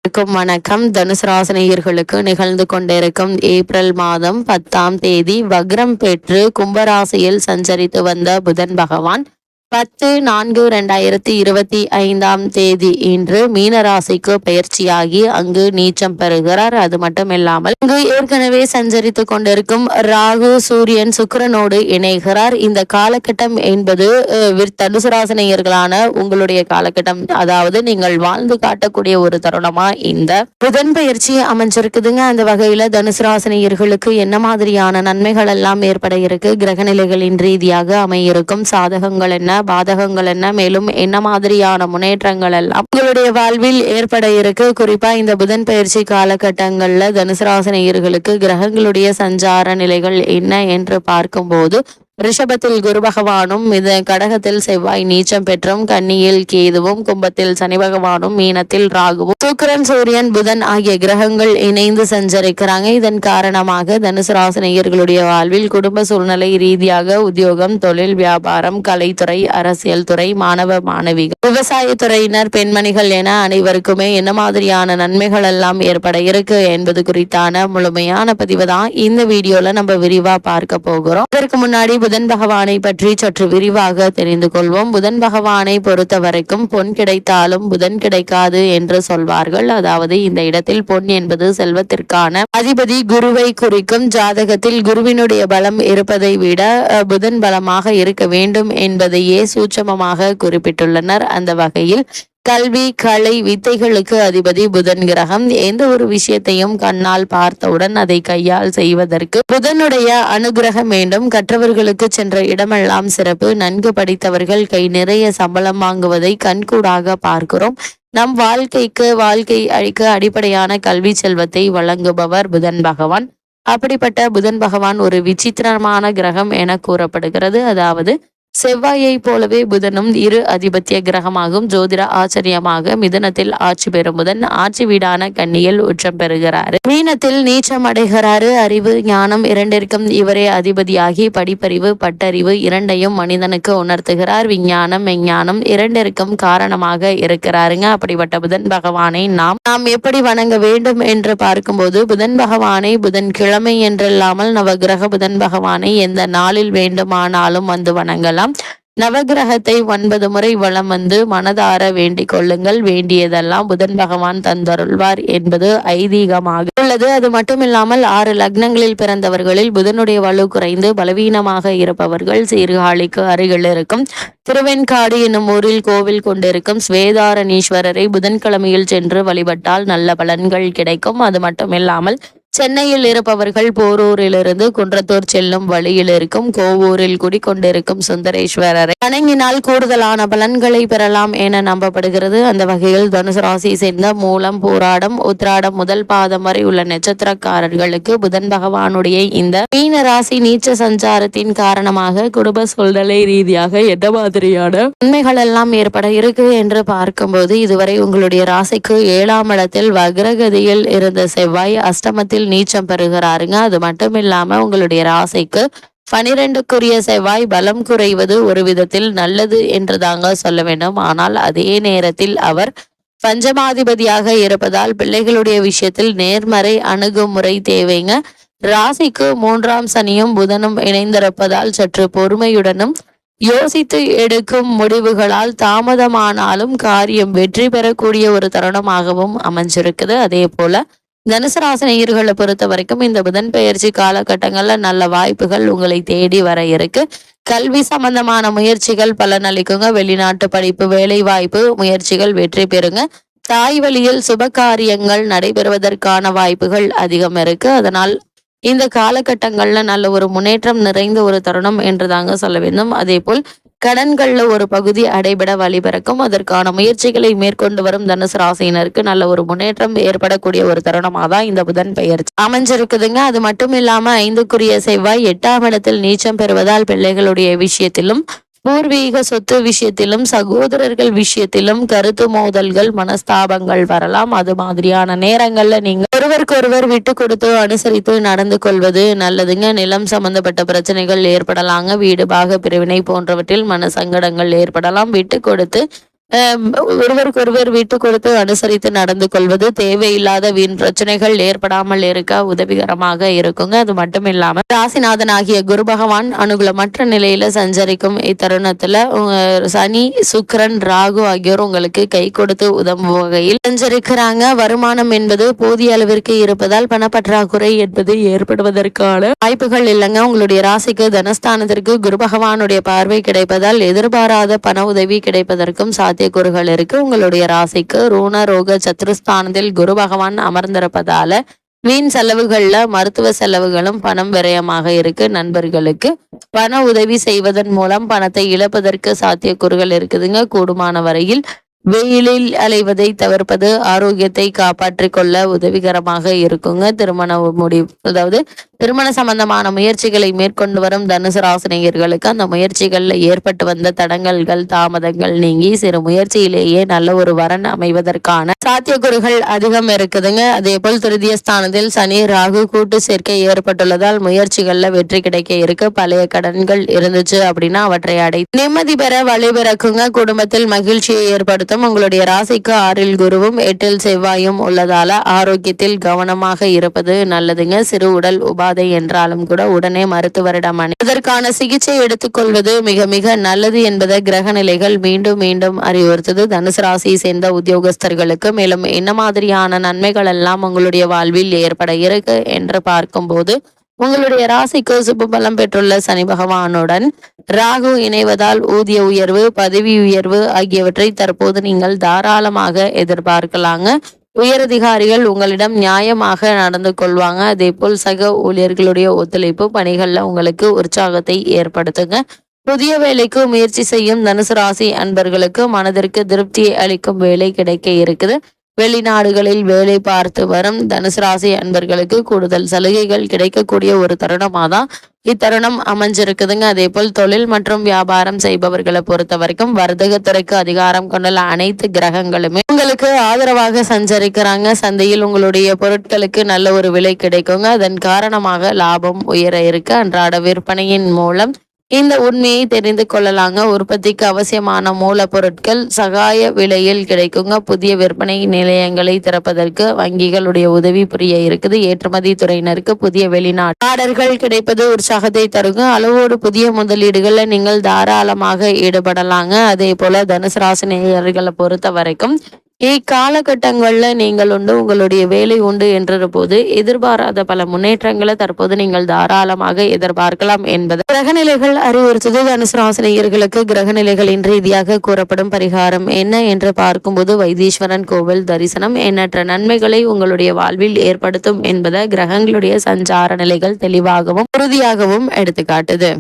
வணக்கம். தனுசு ராசினியர்களுக்கு நிகழ்ந்து கொண்டிருக்கும் ஏப்ரல் மாதம் 10ஆம் தேதி வக்ரம் பெற்று கும்பராசியில் சஞ்சரித்து வந்த புதன் பகவான் 10/4/2025 இன்று மீனராசிக்கு பயிற்சியாகி அங்கு நீச்சம் பெறுகிறார். அது மட்டுமில்லாமல் அங்கு ஏற்கனவே சஞ்சரித்து கொண்டிருக்கும் ராகு சூரியன் சுக்கிரனோடு இணைகிறார். இந்த காலகட்டம் என்பது தனுசு ராசினியர்களான உங்களுடைய காலகட்டம், அதாவது நீங்கள் வாழ்ந்து காட்டக்கூடிய ஒரு தருணமா இந்த புதன் பயிற்சி அமைஞ்சிருக்குதுங்க. அந்த வகையில தனுசு ராசினியர்களுக்கு என்ன மாதிரியான நன்மைகள் எல்லாம் ஏற்பட இருக்கு, கிரகநிலைகளின் ரீதியாக அமையிருக்கும் சாதகங்கள் என்ன, பாதகங்கள் என்ன, மேலும் என்ன மாதிரியான முன்னேற்றங்கள் எல்லாம் உங்களுடைய வாழ்வில் ஏற்பட இருக்கு. குறிப்பா இந்த புதன் பயிற்சி காலகட்டங்கள்ல தனுசு ராசினியர்களுக்கு கிரகங்களுடைய சஞ்சார நிலைகள் என்ன என்று பார்க்கும்போது, ரிஷபத்தில் குரு பகவானும் கடகத்தில் செவ்வாய் நீச்சம் பெற்றும், கன்னியில் கேதுவும், கும்பத்தில் சனி பகவானும், மீனத்தில் ராகுவும், சுக்கிரன் சூரியன் புதன் ஆகிய கிரகங்கள் இணைந்து சஞ்சரிக்கிறாங்க. இதன் காரணமாக தனுசு ராசினியர்களுடைய வாழ்வில் குடும்ப சூழ்நிலை ரீதியாக உத்தியோகம், தொழில், வியாபாரம், கலைத்துறை, அரசியல் துறை, மாணவ மாணவிகள், விவசாயத்துறையினர், பெண்மணிகள் என அனைவருக்குமே என்ன மாதிரியான நன்மைகள் எல்லாம் ஏற்பட இருக்கு என்பது குறித்தான முழுமையான பதிவு தான் இந்த வீடியோல நம்ம விரிவா பார்க்க போகிறோம். இதற்கு முன்னாடி புதன் பகவானை பற்றி சற்று விரிவாக தெரிந்து கொள்வோம். புதன் பகவானை பொறுத்த வரைக்கும் பொன் கிடைத்தாலும் புதன் கிடைக்காது என்று சொல்வார்கள். அதாவது இந்த இடத்தில் பொன் என்பது செல்வத்திற்கான அதிபதி குருவை குறிக்கும். ஜாதகத்தில் குருவினுடைய பலம் இருப்பதை விட புதன் பலமாக இருக்க வேண்டும் என்பதையே சூட்சமமாக குறிப்பிட்டுள்ளனர். அந்த வகையில் கல்வி, கலை, வித்தைகளுக்கு அதிபதி புதன் கிரகம். எந்த ஒரு விஷயத்தையும் கண்ணால் பார்த்தவுடன் அதை கையால் செய்வதற்கு புதனுடைய அனுகிரகம் வேண்டும். கற்றவர்களுக்கு சென்ற இடமெல்லாம் சிறப்பு. நன்கு படித்தவர்கள் கை நிறைய சம்பளம் வாங்குவதை கண்கூடாக பார்க்கிறோம். நம் வாழ்க்கை அழிக்க அடிப்படையான கல்வி செல்வத்தை வழங்குபவர் புதன் பகவான். அப்படிப்பட்ட புதன் பகவான் ஒரு விசித்திரமான கிரகம் என கூறப்படுகிறது. அதாவது செவ்வாயை போலவே புதனும் இரு அதிபத்திய கிரகமாகும். ஜோதிட ஆச்சரியமாக மிதனத்தில் ஆட்சி பெறும் புதன் ஆட்சி வீடான கன்னியில் உச்சம் பெறுகிறாரு. மீனத்தில் நீச்சம் அடைகிறாரு. அறிவு, ஞானம் இரண்டிற்கும் இவரே அதிபதியாகி படிப்பறிவு, பட்டறிவு இரண்டையும் மனிதனுக்கு உணர்த்துகிறார். விஞ்ஞானம், மெஞ்ஞானம் இரண்டிற்கும் காரணமாக இருக்கிறாருங்க. அப்படிப்பட்ட புதன் பகவானை நாம் எப்படி வணங்க வேண்டும் என்று பார்க்கும்போது, புதன் பகவானை புதன் கிழமை என்றில்லாமல் நவகிரக புதன் பகவானை எந்த நாளில் வேண்டுமானாலும் வந்து வணங்கலாம். நவகிரகத்தை 9 முறை வலம் வந்து மனதார வேண்டிக் கொள்ளுங்கள். வேண்டியதெல்லாம் புதன் பகவான் தந்தருள்வார் என்பது ஐதீகமாக உள்ளது. அது மட்டுமில்லாமல் 6 லக்னங்களில் பிறந்தவர்களில் புதனுடைய வலு குறைந்து பலவீனமாக இருப்பவர்கள் சீர்காழிக்கு அருகில் இருக்கும் திருவெண்காடு என்னும் ஊரில் கோவில் கொண்டிருக்கும் ஸ்வேதாரணீஸ்வரரை புதன்கிழமையில் சென்று வழிபட்டால் நல்ல பலன்கள் கிடைக்கும். அது மட்டுமில்லாமல் சென்னையில் இருப்பவர்கள் போரூரிலிருந்து குன்றத்தூர் செல்லும் வழியில் இருக்கும் கோவூரில் குடிக்கொண்டிருக்கும் சுந்தரேஸ்வரரை வணங்கினால் கூடுதலான பலன்களை பெறலாம் என நம்பப்படுகிறது. அந்த வகையில் தனுசு ராசியை சேர்ந்த மூலம், பூராடம், உத்திராடம் முதல் பாதம் வரை உள்ள நட்சத்திரக்காரர்களுக்கு புதன் பகவானுடைய இந்த மீன ராசி நீச்ச சஞ்சாரத்தின் காரணமாக குடும்ப சூழ்நிலை ரீதியாக என்ன மாதிரியான நன்மைகள் எல்லாம் ஏற்பட இருக்கு என்று பார்க்கும்போது, இதுவரை உங்களுடைய ராசிக்கு 7ஆம் இடத்தில் வக்ரகதியில் இருந்த செவ்வாய் அஷ்டமத்தில் நீச்சம் பெறுகிறாருங்க. அது மட்டும் இல்லாம உங்களுடைய ராசிக்கு 12க்குரிய செவ்வாய் பலம் குறைவது ஒரு விதத்தில் நல்லது என்று தாங்க சொல்ல வேண்டும். ஆனால் அதே நேரத்தில் அவர் பஞ்சமாதிபதியாக இருப்பதால் பிள்ளைகளுடைய விஷயத்தில் நேர்மறை அணுகுமுறை தேவைங்க. ராசிக்கு 3ஆம் சனியும் புதனும் இணைந்திருப்பதால் சற்று பொறுமையுடனும் யோசித்து எடுக்கும் முடிவுகளால் தாமதமானாலும் காரியம் வெற்றி பெறக்கூடிய ஒரு தருணமாகவும் அமைஞ்சிருக்குது. அதே போல தனுசு ராசினியர்களை பொறுத்த வரைக்கும் இந்த புதன் பெயர்ச்சி காலகட்டங்கள்ல நல்ல வாய்ப்புகள் உங்களை தேடி வர இருக்கு. கல்வி சம்பந்தமான முயற்சிகள் பலனளிக்குங்க. வெளிநாட்டு படிப்பு, வேலை வாய்ப்பு முயற்சிகள் வெற்றி பெறுங்க. தாய் வழியில் சுப காரியங்கள் நடைபெறுவதற்கான வாய்ப்புகள் அதிகம் இருக்கு. அதனால் இந்த காலகட்டங்கள்ல நல்ல ஒரு முன்னேற்றம் நிறைந்த ஒரு தருணம் என்று தாங்க சொல்ல வேண்டும். அதே போல் கடன்கள்ல ஒரு பகுதி அடைபட வழிபிறக்கும். அதற்கான முயற்சிகளை மேற்கொண்டு வரும் தனுசு ராசியினருக்கு நல்ல ஒரு முன்னேற்றம் ஏற்படக்கூடிய ஒரு தருணமாக தான் இந்த புதன் பெயர்ச்சி அமைஞ்சிருக்குதுங்க. அது மட்டும் இல்லாம 5க்குரிய செவ்வாய் 8ஆம் இடத்தில் நீச்சம் பெறுவதால் பிள்ளைகளுடைய விஷயத்திலும், பூர்வீக சொத்து விஷயத்திலும், சகோதரர்கள் விஷயத்திலும் கருத்து மோதல்கள், மனஸ்தாபங்கள் வரலாம். அது மாதிரியான நேரங்கள்ல நீங்க ஒருவருக்கொருவர் விட்டு கொடுத்து அனுசரித்து நடந்து கொள்வது நல்லதுங்க. நிலம் சம்பந்தப்பட்ட பிரச்சனைகள் ஏற்படலாங்க. வீடு பாக பிரிவினை போன்றவற்றில் மன சங்கடங்கள் ஏற்படலாம். விட்டு கொடுத்து ஒருவருக்கொருவர் விட்டு கொடுத்து அனுசரித்து நடந்து கொள்வது தேவையில்லாத வீண் பிரச்சனைகள் ஏற்படாமல் இருக்க உதவிகரமாக இருக்குங்க. அது மட்டும் இல்லாம ராசிநாதன் ஆகிய குரு பகவான் அனுகூலமற்ற நிலையில சஞ்சரிக்கும் இத்தருணத்துல சனி, சுக்கிரன், ராகு ஆகியோர் உங்களுக்கு கை கொடுத்து உதவும் வகையில் சஞ்சரிக்கிறாங்க. வருமானம் என்பது போதிய அளவிற்கு இருப்பதால் பணப்பற்றாக்குறை என்பது ஏற்படுவதற்கான வாய்ப்புகள் இல்லைங்க. உங்களுடைய ராசிக்கு தனஸ்தானத்திற்கு குரு பகவானுடைய பார்வை கிடைப்பதால் எதிர்பாராத பண உதவி கிடைப்பதற்கும் சாத்தியக்கூறுகள் இருக்கு. உங்களுடைய ராசிக்கு ருண ரோக சத்துருஸ்தானத்தில் குரு பகவான் அமர்ந்திருப்பதால வீண் செலவுகள்ல மருத்துவ செலவுகளும் பணம் விரயமாக இருக்கு. நண்பர்களுக்கு பண உதவி செய்வதன் மூலம் பணத்தை இழப்பதற்கு சாத்தியக்கூறுகள் இருக்குதுங்க. கூடுமான வரையில் வெயிலில் அலைவதை தவிர்ப்பது ஆரோக்கியத்தை காப்பாற்றிக் கொள்ள உதவிகரமாக இருக்குங்க. திருமண சம்பந்தமான முயற்சிகளை மேற்கொண்டு வரும் தனுசு ராசினியர்களுக்கு அந்த முயற்சிகள்ல ஏற்பட்டு வந்த தடங்கல்கள், தாமதங்கள் நீங்கி சிறு முயற்சியிலேயே நல்ல ஒரு வரன் அமைவதற்கான சாத்தியக்கூறுகள் அதிகம் இருக்குதுங்க. அதே போல் திருதிய ஸ்தானத்தில் சனி, ராகு கூட்டு சேர்க்கை ஏற்பட்டுள்ளதால் முயற்சிகள்ல வெற்றி கிடைக்க இருக்கு. பழைய கடன்கள் இருந்துச்சு அப்படின்னா அவற்றை நிம்மதி பெற வழிபிறக்குங்க. குடும்பத்தில் மகிழ்ச்சியை ஏற்படுத்தும். உங்களுடைய ராசிக்கு 6இல் குருவும் 8இல் செவ்வாயும் உள்ளதால ஆரோக்கியத்தில் கவனமாக இருப்பது நல்லதுங்க. சிறு உடல் உபாதை என்றாலும் கூட உடனே மருத்துவரிடம் அதற்கான சிகிச்சை எடுத்துக்கொள்வது மிக மிக நல்லது என்பதை கிரக நிலைகள் மீண்டும் மீண்டும் அறிவுறுத்தது தனுசு ராசியை சேர்ந்த உத்தியோகஸ்தர்களுக்கு. மேலும் என்ன மாதிரியான நன்மைகள் எல்லாம் உங்களுடைய வாழ்வில் ஏற்பட இருக்கு என்று பார்க்கும்போது உங்களுடைய ராசிக்கு சுப பலம் பெற்றுள்ள சனி பகவானுடன் ராகு இணைவதால் ஊதிய உயர்வு, பதவி உயர்வு ஆகியவற்றை தற்போது நீங்கள் தாராளமாக எதிர்பார்க்கலாங்க. உயரதிகாரிகள் உங்களிடம் நியாயமாக நடந்து கொள்வாங்க. அதே போல் சக ஊழியர்களுடைய ஒத்துழைப்பு பணிகள்ல உங்களுக்கு உற்சாகத்தை ஏற்படுத்துங்க. புதிய வேலைக்கு முயற்சி செய்யும் தனுசு ராசி அன்பர்களுக்கு மனதிற்கு திருப்தியை அளிக்கும் வேலை கிடைக்க இருக்குது. வெளிநாடுகளில் வேலை பார்த்து வரும் தனுசு ராசி அன்பர்களுக்கு கூடுதல் சலுகைகள் கிடைக்கக்கூடிய ஒரு தருணமாக தான் இத்தருணம் அமைஞ்சிருக்குதுங்க. அதே போல் தொழில் மற்றும் வியாபாரம் செய்பவர்களை பொறுத்த வரைக்கும் வர்த்தகத்துறைக்கு அதிகாரம் கொண்டுள்ள அனைத்து கிரகங்களுமே உங்களுக்கு ஆதரவாக சஞ்சரிக்கிறாங்க. சந்தையில் உங்களுடைய பொருட்களுக்கு நல்ல ஒரு விலை கிடைக்குங்க. அதன் காரணமாக லாபம் உயர இருக்கு. அன்றாட விற்பனையின் மூலம் இந்த உண்மையை தெரிந்து கொள்ளலாங்க. உற்பத்திக்கு அவசியமான மூலப்பொருட்கள் சகாய விலையில் கிடைக்குங்க. புதிய விற்பனை நிலையங்களை திறப்பதற்கு வங்கிகளுடைய உதவி புரிய இருக்குது. ஏற்றுமதி துறையினருக்கு புதிய வெளிநாட்டு ஆர்டர்கள் கிடைப்பது உற்சாகத்தை தருங்க. அளவோடு புதிய முதலீடுகளை நீங்கள் தாராளமாக ஈடுபடலாங்க. அதே போல தனுசு ராசி நேயர்களை பொறுத்த வரைக்கும் இக்காலகட்டங்கள்ல நீங்கள் உண்டு, உங்களுடைய வேலை உண்டு என்ற போது எதிர்பாராத பல முன்னேற்றங்களை தற்போது நீங்கள் தாராளமாக எதிர்பார்க்கலாம் என்பது கிரகநிலைகள் அறிவுறுத்தது. தனுசு ராசினியர்களுக்கு கிரகநிலைகளின் ரீதியாக கூறப்படும் பரிகாரம் என்ன என்று பார்க்கும்போது வைத்தீஸ்வரன் கோவில் தரிசனம் எண்ணற்ற நன்மைகளை உங்களுடைய வாழ்வில் ஏற்படுத்தும் என்பதை கிரகங்களுடைய சஞ்சார நிலைகள் தெளிவாகவும் உறுதியாகவும் எடுத்துக்காட்டுது.